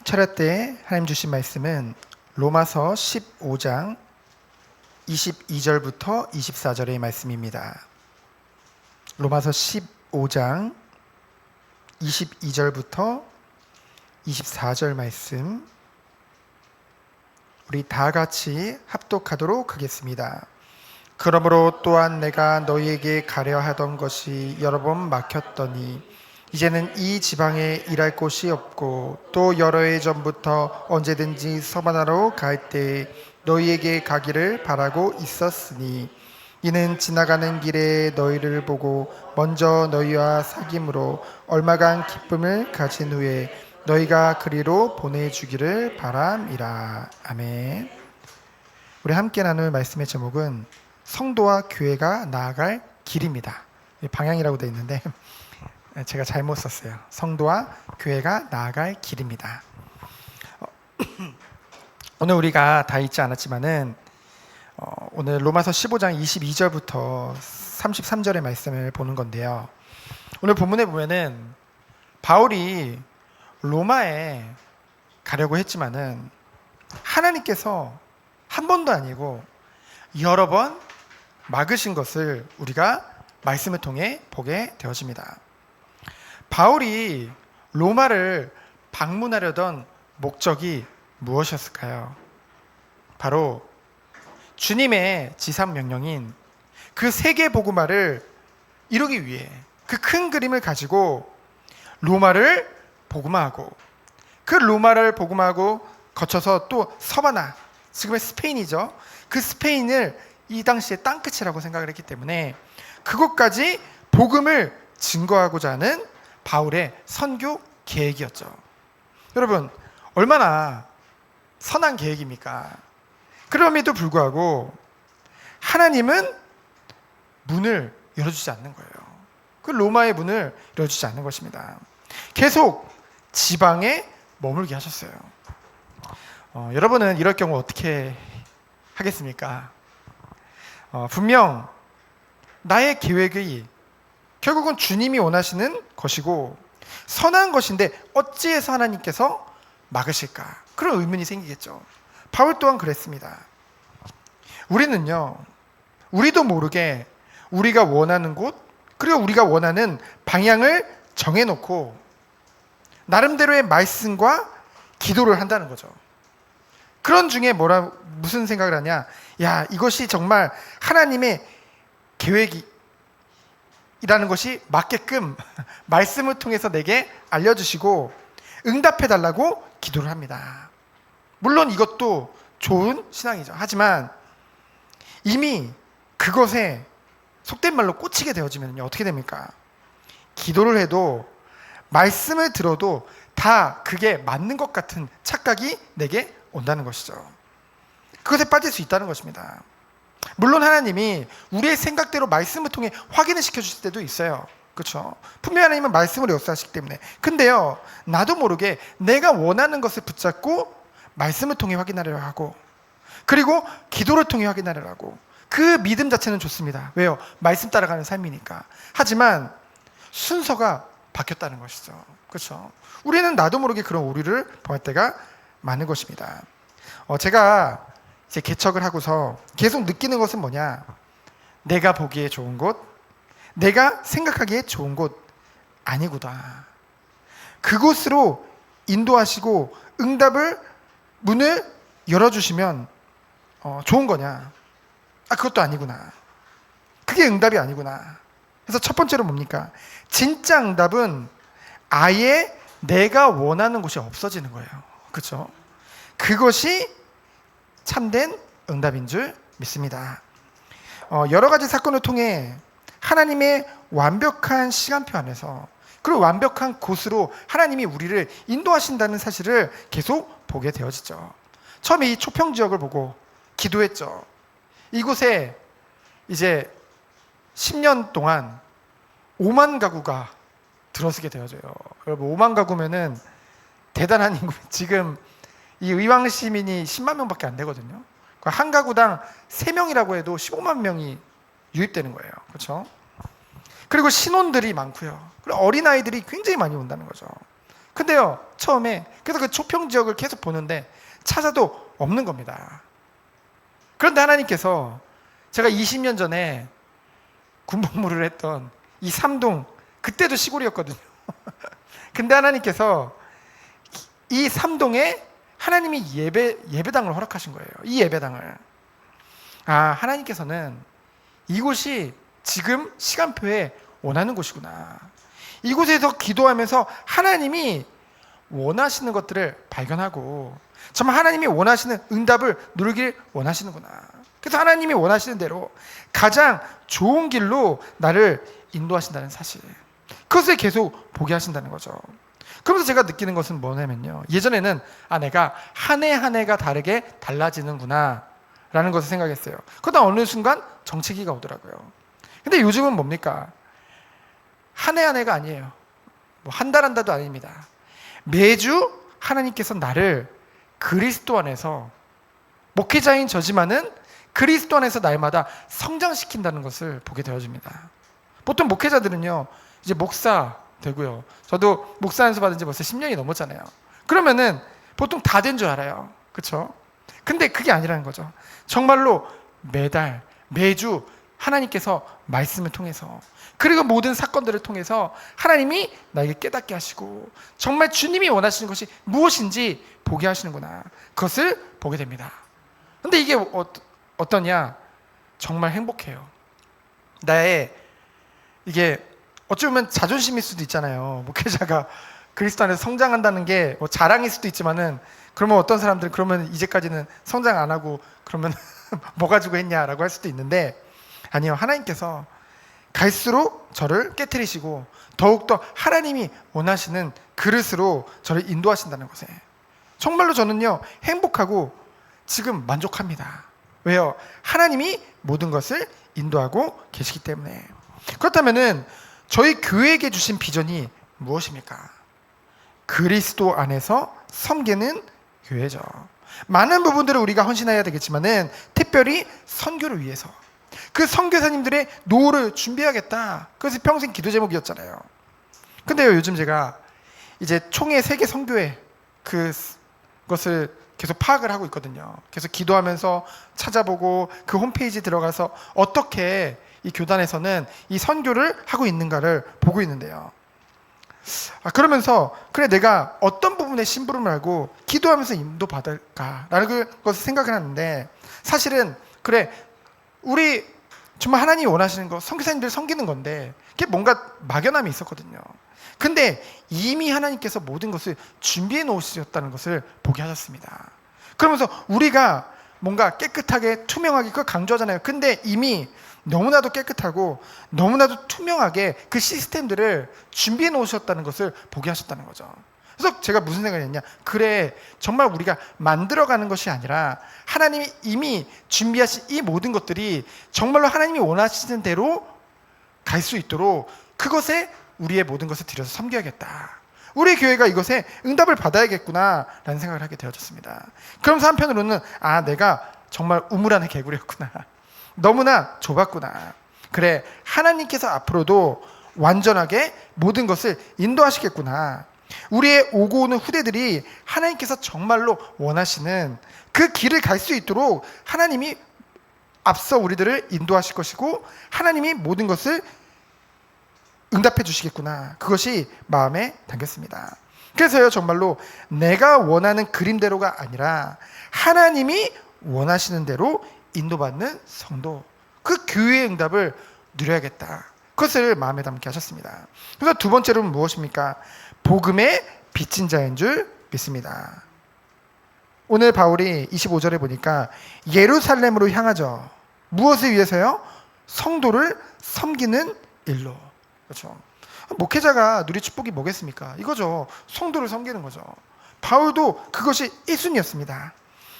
철야 때 하나님 주신 말씀은 로마서 15장 22절부터 24절의 말씀입니다. 로마서 15장 22절부터 24절 말씀 우리 다 같이 합독하도록 하겠습니다. 그러므로 또한 내가 너희에게 가려 하던 것이 여러 번 막혔더니 이제는 이 지방에 일할 곳이 없고 또 여러 해 전부터 언제든지 서바나로 갈 때에 너희에게 가기를 바라고 있었으니 이는 지나가는 길에 너희를 보고 먼저 너희와 사귐으로 얼마간 기쁨을 가진 후에 너희가 그리로 보내주기를 바람이라. 아멘. 우리 함께 나눌 말씀의 제목은 성도와 교회가 나아갈 길입니다. 방향이라고 되어 있는데 제가 잘못 썼어요. 성도와 교회가 나아갈 길입니다. 오늘 우리가 다 읽지 않았지만은 오늘 로마서 15장 22절부터 33절의 말씀을 보는 건데요. 오늘 본문에 보면은 바울이 로마에 가려고 했지만은 하나님께서 한 번도 아니고 여러 번 막으신 것을 우리가 말씀을 통해 보게 되어집니다. 바울이 로마를 방문하려던 목적이 무엇이었을까요? 바로 주님의 지상 명령인 그 세계 복음화를 이루기 위해 그 큰 그림을 가지고 로마를 복음화하고 그 로마를 복음화하고 거쳐서 또 서바나, 지금의 스페인이죠. 그 스페인을 이 당시에 땅끝이라고 생각을 했기 때문에 그곳까지 복음을 증거하고자 하는 바울의 선교 계획이었죠. 여러분, 얼마나 선한 계획입니까? 그럼에도 불구하고 하나님은 문을 열어주지 않는 거예요. 그 로마의 문을 열어주지 않는 것입니다. 계속 지방에 머물게 하셨어요. 여러분은 이럴 경우 어떻게 하겠습니까? 분명 나의 계획이 결국은 주님이 원하시는 것이고 선한 것인데 어찌해서 하나님께서 막으실까? 그런 의문이 생기겠죠. 바울 또한 그랬습니다. 우리도 모르게 우리가 원하는 곳 그리고 우리가 원하는 방향을 정해놓고 나름대로의 말씀과 기도를 한다는 거죠. 그런 중에 무슨 생각을 하냐? 야, 이것이 정말 하나님의 계획이 이라는 것이 맞게끔 말씀을 통해서 내게 알려주시고 응답해달라고 기도를 합니다. 물론 이것도 좋은 신앙이죠. 하지만 이미 그것에 속된 말로 꽂히게 되어지면 어떻게 됩니까? 기도를 해도 말씀을 들어도 다 그게 맞는 것 같은 착각이 내게 온다는 것이죠. 그것에 빠질 수 있다는 것입니다. 물론 하나님이 우리의 생각대로 말씀을 통해 확인을 시켜주실 때도 있어요. 그렇죠? 분명히 하나님은 말씀을 역사하시기 때문에. 근데요, 나도 모르게 내가 원하는 것을 붙잡고 말씀을 통해 확인하려 하고 그리고 기도를 통해 확인하려 하고 그 믿음 자체는 좋습니다. 왜요? 말씀 따라가는 삶이니까. 하지만 순서가 바뀌었다는 것이죠. 그렇죠? 우리는 나도 모르게 그런 오류를 범할 때가 많은 것입니다. 제가 이제 개척을 하고서 계속 느끼는 것은 뭐냐? 내가 보기에 좋은 곳, 내가 생각하기에 좋은 곳 아니구나. 그곳으로 인도하시고 문을 열어주시면 좋은 거냐? 그것도 아니구나. 그게 응답이 아니구나. 그래서 첫 번째로 뭡니까? 진짜 응답은 아예 내가 원하는 곳이 없어지는 거예요. 그렇죠? 그것이 참된 응답인 줄 믿습니다. 여러 가지 사건을 통해 하나님의 완벽한 시간표 안에서 그리고 완벽한 곳으로 하나님이 우리를 인도하신다는 사실을 계속 보게 되어지죠. 처음에 이 초평 지역을 보고 기도했죠. 이곳에 이제 10년 동안 5만 가구가 들어서게 되어져요. 여러분 5만 가구면은 대단한 인구. 지금 이 의왕 시민이 10만 명밖에 안 되거든요. 한 가구당 3명이라고 해도 15만 명이 유입되는 거예요. 그렇죠? 그리고 신혼들이 많고요. 그리고 어린아이들이 굉장히 많이 온다는 거죠. 근데요, 처음에 그래서 그 초평 지역을 계속 보는데 찾아도 없는 겁니다. 그런데 하나님께서 제가 20년 전에 군복무를 했던 이 삼동, 그때도 시골이었거든요. 근데 하나님께서 이 삼동에 하나님이 예배당을 허락하신 거예요. 이 예배당을. 하나님께서는 이곳이 지금 시간표에 원하는 곳이구나. 이곳에서 기도하면서 하나님이 원하시는 것들을 발견하고 정말 하나님이 원하시는 응답을 누리길 원하시는구나. 그래서 하나님이 원하시는 대로 가장 좋은 길로 나를 인도하신다는 사실, 그것을 계속 보게 하신다는 거죠. 그러면서 제가 느끼는 것은 뭐냐면요, 예전에는 내가 한 해 한 해가 다르게 달라지는구나 라는 것을 생각했어요. 그러다 어느 순간 정체기가 오더라고요. 근데 요즘은 뭡니까? 한 해 한 해가 아니에요. 한 달 한 달도 아닙니다. 매주 하나님께서 나를 그리스도 안에서, 목회자인 저지만은 그리스도 안에서 날마다 성장시킨다는 것을 보게 되어집니다. 보통 목회자들은요, 이제 목사 되고요. 저도 목사 안수 받은 지 벌써 10년이 넘었잖아요. 그러면은 보통 다 된 줄 알아요. 그렇죠? 근데 그게 아니라는 거죠. 정말로 매달, 매주 하나님께서 말씀을 통해서, 그리고 모든 사건들을 통해서 하나님이 나에게 깨닫게 하시고 정말 주님이 원하시는 것이 무엇인지 보게 하시는구나, 그것을 보게 됩니다. 근데 이게 어떠냐? 정말 행복해요. 나의 이게 어찌 보면 자존심일 수도 있잖아요. 목회자가 그리스도 안에서 성장한다는 게 자랑일 수도 있지만은, 그러면 어떤 사람들은 그러면 이제까지는 성장 안 하고 그러면 뭐 가지고 했냐라고 할 수도 있는데, 아니요, 하나님께서 갈수록 저를 깨트리시고 더욱더 하나님이 원하시는 그릇으로 저를 인도하신다는 것에 정말로 저는요, 행복하고 지금 만족합니다. 왜요? 하나님이 모든 것을 인도하고 계시기 때문에. 그렇다면은 저희 교회에게 주신 비전이 무엇입니까? 그리스도 안에서 섬기는 교회죠. 많은 부분들을 우리가 헌신해야 되겠지만은 특별히 선교를 위해서, 그 선교사님들의 노후를 준비하겠다. 그것이 평생 기도 제목이었잖아요. 근데요, 요즘 제가 이제 총회 세계 선교회 그것을 계속 파악을 하고 있거든요. 계속 기도하면서 찾아보고 그 홈페이지 들어가서 어떻게 이 교단에서는 이 선교를 하고 있는가를 보고 있는데요. 그러면서 그래, 내가 어떤 부분에 심부름을 하고 기도하면서 인도받을까라는 것을 생각을 하는데, 사실은 그래, 우리 정말 하나님이 원하시는 거 선교사님들 섬기는 건데 그게 뭔가 막연함이 있었거든요. 근데 이미 하나님께서 모든 것을 준비해 놓으셨다는 것을 보게 하셨습니다. 그러면서 우리가 뭔가 깨끗하게 투명하게 그걸 강조하잖아요. 근데 이미 너무나도 깨끗하고 너무나도 투명하게 그 시스템들을 준비해 놓으셨다는 것을 보게 하셨다는 거죠. 그래서 제가 무슨 생각을 했냐, 그래, 정말 우리가 만들어가는 것이 아니라 하나님이 이미 준비하신 이 모든 것들이 정말로 하나님이 원하시는 대로 갈 수 있도록 그것에 우리의 모든 것을 들여서 섬겨야겠다, 우리 교회가 이것에 응답을 받아야겠구나 라는 생각을 하게 되어졌습니다. 그러면서 한편으로는 내가 정말 우물안의 개구리였구나, 너무나 좁았구나, 그래, 하나님께서 앞으로도 완전하게 모든 것을 인도하시겠구나, 우리의 오고 오는 후대들이 하나님께서 정말로 원하시는 그 길을 갈 수 있도록 하나님이 앞서 우리들을 인도하실 것이고 하나님이 모든 것을 응답해 주시겠구나, 그것이 마음에 담겼습니다. 그래서요, 정말로 내가 원하는 그림대로가 아니라 하나님이 원하시는 대로 인도받는 성도, 그 교회의 응답을 누려야겠다, 그것을 마음에 담게 하셨습니다. 그래서 두 번째로는 무엇입니까? 복음의 빚진 자인 줄 믿습니다. 오늘 바울이 25절에 보니까 예루살렘으로 향하죠. 무엇을 위해서요? 성도를 섬기는 일로. 그렇죠. 목회자가 누릴 축복이 뭐겠습니까? 이거죠. 성도를 섬기는 거죠. 바울도 그것이 1순위였습니다.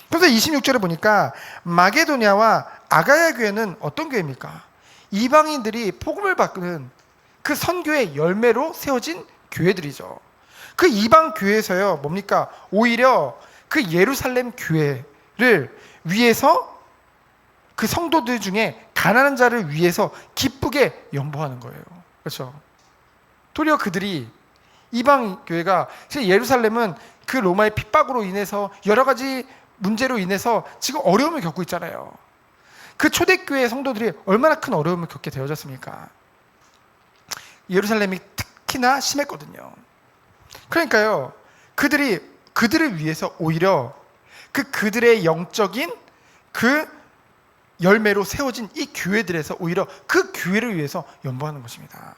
그래서 26절에 보니까 마게도냐와 아가야 교회는 어떤 교회입니까? 이방인들이 복음을 받는 그 선교의 열매로 세워진 교회들이죠. 그 이방 교회에서요, 뭡니까? 오히려 그 예루살렘 교회를 위해서 그 성도들 중에 가난한 자를 위해서 기쁘게 연보하는 거예요. 그렇죠? 도리어 그들이 이방 교회가, 예루살렘은 그 로마의 핍박으로 인해서 여러 가지 문제로 인해서 지금 어려움을 겪고 있잖아요. 그 초대교회 성도들이 얼마나 큰 어려움을 겪게 되어졌습니까? 예루살렘이 특히나 심했거든요. 그러니까요, 그들을 위해서 오히려 그들의 영적인 그 열매로 세워진 이 교회들에서 오히려 그 교회를 위해서 연보하는 것입니다.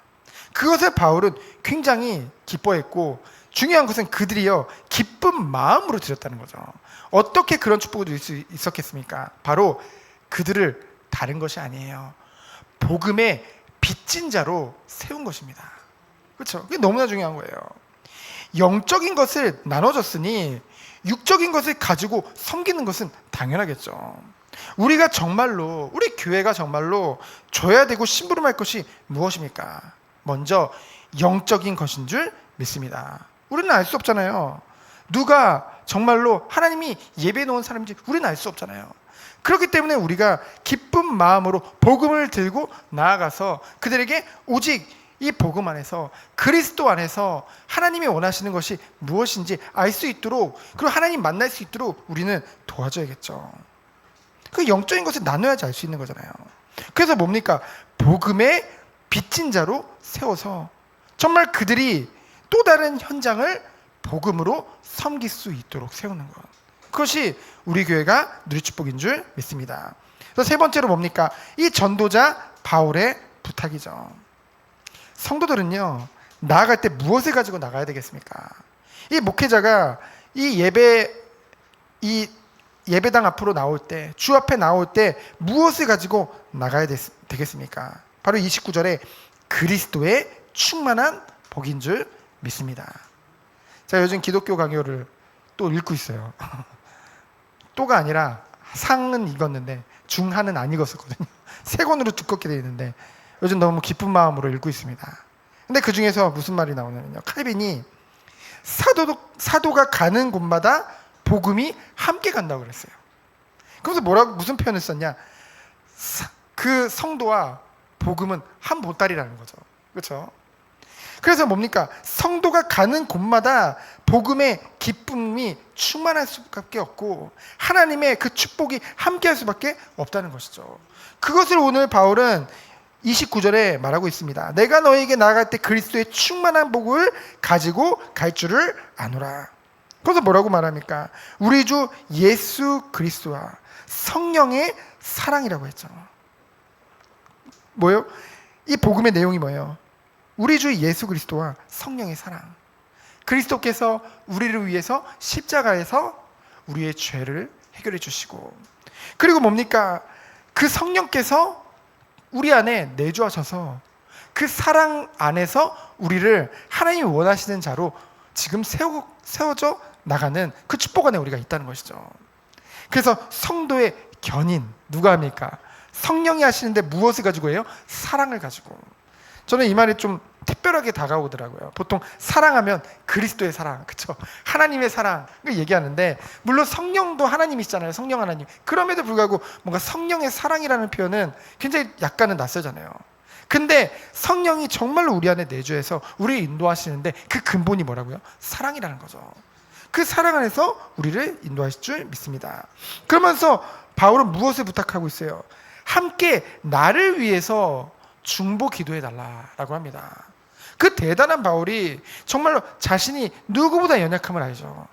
그것을 바울은 굉장히 기뻐했고, 중요한 것은 그들이요 기쁜 마음으로 드렸다는 거죠. 어떻게 그런 축복을 드릴 수 있었겠습니까? 바로 그들을 다른 것이 아니에요, 복음의 빚진 자로 세운 것입니다. 그렇죠? 그게 너무나 중요한 거예요. 영적인 것을 나눠줬으니 육적인 것을 가지고 섬기는 것은 당연하겠죠. 우리가 정말로, 우리 교회가 정말로 줘야 되고 심부름할 것이 무엇입니까? 먼저 영적인 것인 줄 믿습니다. 우리는 알 수 없잖아요. 누가 정말로 하나님이 예배해 놓은 사람인지 우리는 알 수 없잖아요. 그렇기 때문에 우리가 기쁜 마음으로 복음을 들고 나아가서 그들에게 오직 이 복음 안에서, 그리스도 안에서 하나님이 원하시는 것이 무엇인지 알 수 있도록, 그리고 하나님 만날 수 있도록 우리는 도와줘야겠죠. 그 영적인 것을 나눠야지 알 수 있는 거잖아요. 그래서 뭡니까? 복음의 빚진 자로 세워서 정말 그들이 또 다른 현장을 복음으로 섬길 수 있도록 세우는 것, 그것이 우리 교회가 누릴 축복인 줄 믿습니다. 그래서 세 번째로 뭡니까? 이 전도자 바울의 부탁이죠. 성도들은요, 나아갈 때 무엇을 가지고 나가야 되겠습니까? 이 목회자가 이 예배당 앞으로 나올 때, 주 앞에 나올 때 무엇을 가지고 나가야 되겠습니까? 바로 29절에 그리스도의 충만한 복인 줄 믿습니다. 제가 요즘 기독교 강요를 또 읽고 있어요. 또가 아니라 상은 읽었는데 중하는 안 읽었었거든요. 세 권으로 두껍게 되어 있는데 요즘 너무 기쁜 마음으로 읽고 있습니다. 근데 그 중에서 무슨 말이 나오냐면요, 칼빈이 사도가 가는 곳마다 복음이 함께 간다고 그랬어요. 그래서 무슨 표현을 썼냐, 그 성도와 복음은 한 보따리라는 거죠. 그렇죠? 그래서 뭡니까? 성도가 가는 곳마다 복음의 기쁨이 충만할 수밖에 없고 하나님의 그 축복이 함께할 수밖에 없다는 것이죠. 그것을 오늘 바울은 29절에 말하고 있습니다. 내가 너에게 나아갈 때 그리스도의 충만한 복을 가지고 갈 줄을 아노라. 그래서 뭐라고 말합니까? 우리 주 예수 그리스도와 성령의 사랑이라고 했죠. 뭐예요? 이 복음의 내용이 뭐예요? 우리 주 예수 그리스도와 성령의 사랑. 그리스도께서 우리를 위해서 십자가에서 우리의 죄를 해결해 주시고, 그리고 뭡니까? 그 성령께서 우리 안에 내주하셔서 그 사랑 안에서 우리를 하나님이 원하시는 자로 지금 세워져 나가는 그 축복 안에 우리가 있다는 것이죠. 그래서 성도의 견인 누가 합니까? 성령이 하시는데 무엇을 가지고 해요? 사랑을 가지고. 저는 이 말이 좀 특별하게 다가오더라고요. 보통 사랑하면 그리스도의 사랑, 그렇죠? 하나님의 사랑을 얘기하는데, 물론 성령도 하나님이시잖아요. 성령 하나님. 그럼에도 불구하고 뭔가 성령의 사랑이라는 표현은 굉장히 약간은 낯설잖아요. 근데 성령이 정말로 우리 안에 내주해서 우리를 인도하시는데 그 근본이 뭐라고요? 사랑이라는 거죠. 그 사랑 안에서 우리를 인도하실 줄 믿습니다. 그러면서 바울은 무엇을 부탁하고 있어요? 함께 나를 위해서 중보 기도해 달라라고 합니다. 그 대단한 바울이 정말로 자신이 누구보다 연약함을 알죠.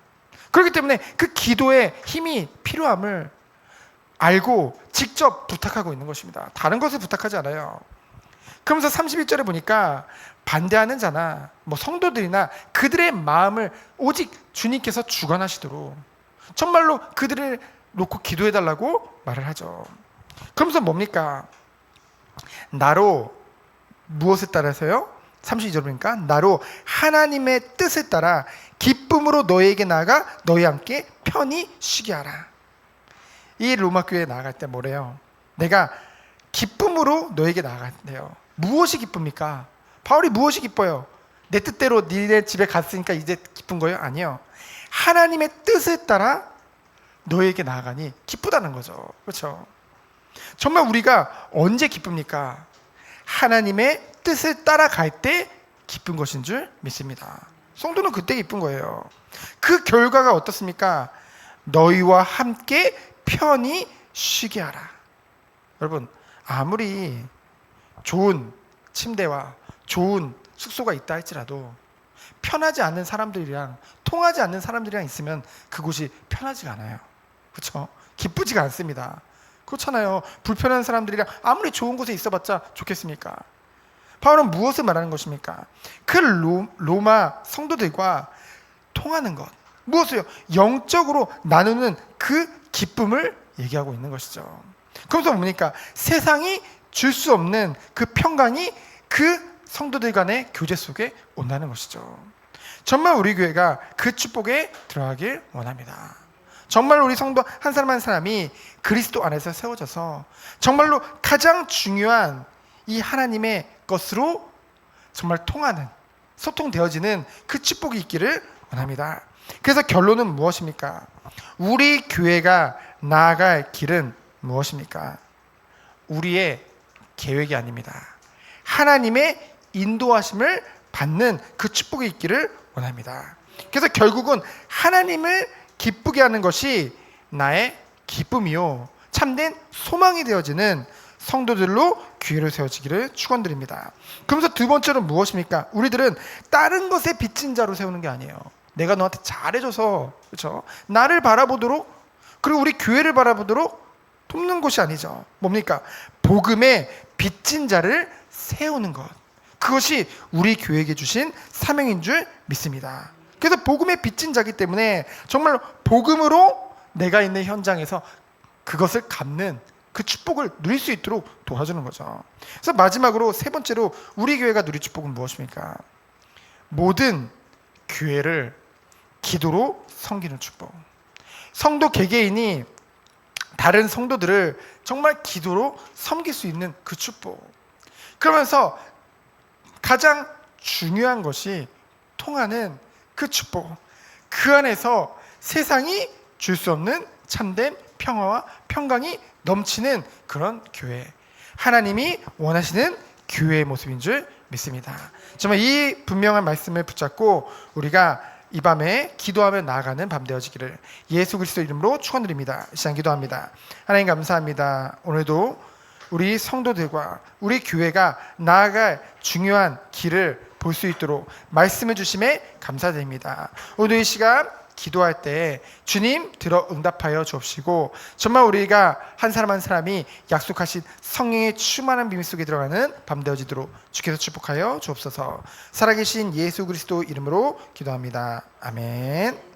그렇기 때문에 그 기도에 힘이 필요함을 알고 직접 부탁하고 있는 것입니다. 다른 것을 부탁하지 않아요. 그러면서 31절에 보니까 반대하는 자나 성도들이나 그들의 마음을 오직 주님께서 주관하시도록 정말로 그들을 놓고 기도해 달라고 말을 하죠. 그러면서 뭡니까? 나로 무엇에 따라서요? 32절 보니까 나로 하나님의 뜻에 따라 기쁨으로 너희에게 나아가 너희 함께 편히 쉬게 하라. 이 로마 교회에 나아갈 때 뭐래요? 내가 기쁨으로 너에게 나아간대요. 무엇이 기쁩니까? 바울이 무엇이 기뻐요? 내 뜻대로 니네 집에 갔으니까 이제 기쁜 거예요? 아니요. 하나님의 뜻에 따라 너에게 나아가니 기쁘다는 거죠. 그렇죠? 정말 우리가 언제 기쁩니까? 하나님의 뜻을 따라갈 때 기쁜 것인 줄 믿습니다. 성도는 그때 기쁜 거예요. 그 결과가 어떻습니까? 너희와 함께 편히 쉬게 하라. 여러분, 아무리 좋은 침대와 좋은 숙소가 있다 할지라도 편하지 않는 사람들이랑, 통하지 않는 사람들이랑 있으면 그곳이 편하지가 않아요. 그렇죠? 기쁘지가 않습니다. 그렇잖아요. 불편한 사람들이랑 아무리 좋은 곳에 있어봤자 좋겠습니까? 바울은 무엇을 말하는 것입니까? 그 로마 성도들과 통하는 것, 무엇을요? 영적으로 나누는 그 기쁨을 얘기하고 있는 것이죠. 그러면서 뭡니까? 세상이 줄 수 없는 그 평강이 그 성도들 간의 교제 속에 온다는 것이죠. 정말 우리 교회가 그 축복에 들어가길 원합니다. 정말 우리 성도 한 사람 한 사람이 그리스도 안에서 세워져서 정말로 가장 중요한 이 하나님의 것으로 정말 통하는, 소통되어지는 그 축복이 있기를 원합니다. 그래서 결론은 무엇입니까? 우리 교회가 나아갈 길은 무엇입니까? 우리의 계획이 아닙니다. 하나님의 인도하심을 받는 그 축복이 있기를 원합니다. 그래서 결국은 하나님을 기쁘게 하는 것이 나의 기쁨이요 참된 소망이 되어지는 성도들로 교회로 세워지기를 축원드립니다. 그러면서 두 번째로 무엇입니까? 우리들은 다른 것에 빚진 자로 세우는 게 아니에요. 내가 너한테 잘해줘서, 그렇죠? 나를 바라보도록, 그리고 우리 교회를 바라보도록 돕는 것이 아니죠. 뭡니까? 복음에 빚진 자를 세우는 것. 그것이 우리 교회에게 주신 사명인 줄 믿습니다. 그래서 복음에 빚진 자기 때문에 정말 복음으로 내가 있는 현장에서 그것을 갚는 그 축복을 누릴 수 있도록 도와주는 거죠. 그래서 마지막으로 세 번째로 우리 교회가 누릴 축복은 무엇입니까? 모든 교회를 기도로 섬기는 축복. 성도 개개인이 다른 성도들을 정말 기도로 섬길 수 있는 그 축복. 그러면서 가장 중요한 것이 통하는 그 축복. 그 안에서 세상이 줄 수 없는 참된 평화와 평강이 넘치는 그런 교회. 하나님이 원하시는 교회의 모습인 줄 믿습니다. 정말 이 분명한 말씀을 붙잡고 우리가 이 밤에 기도하며 나아가는 밤 되어지기를 예수 그리스도 이름으로 축원드립니다. 시간 기도합니다. 하나님 감사합니다. 오늘도 우리 성도들과 우리 교회가 나아갈 중요한 길을 볼 수 있도록 말씀해 주심에 감사드립니다. 오늘 이 시간 기도할 때 주님 들어 응답하여 주옵시고 정말 우리가 한 사람 한 사람이 약속하신 성령의 충만한 비밀 속에 들어가는 밤 되어지도록 주께서 축복하여 주옵소서. 살아계신 예수 그리스도 이름으로 기도합니다. 아멘.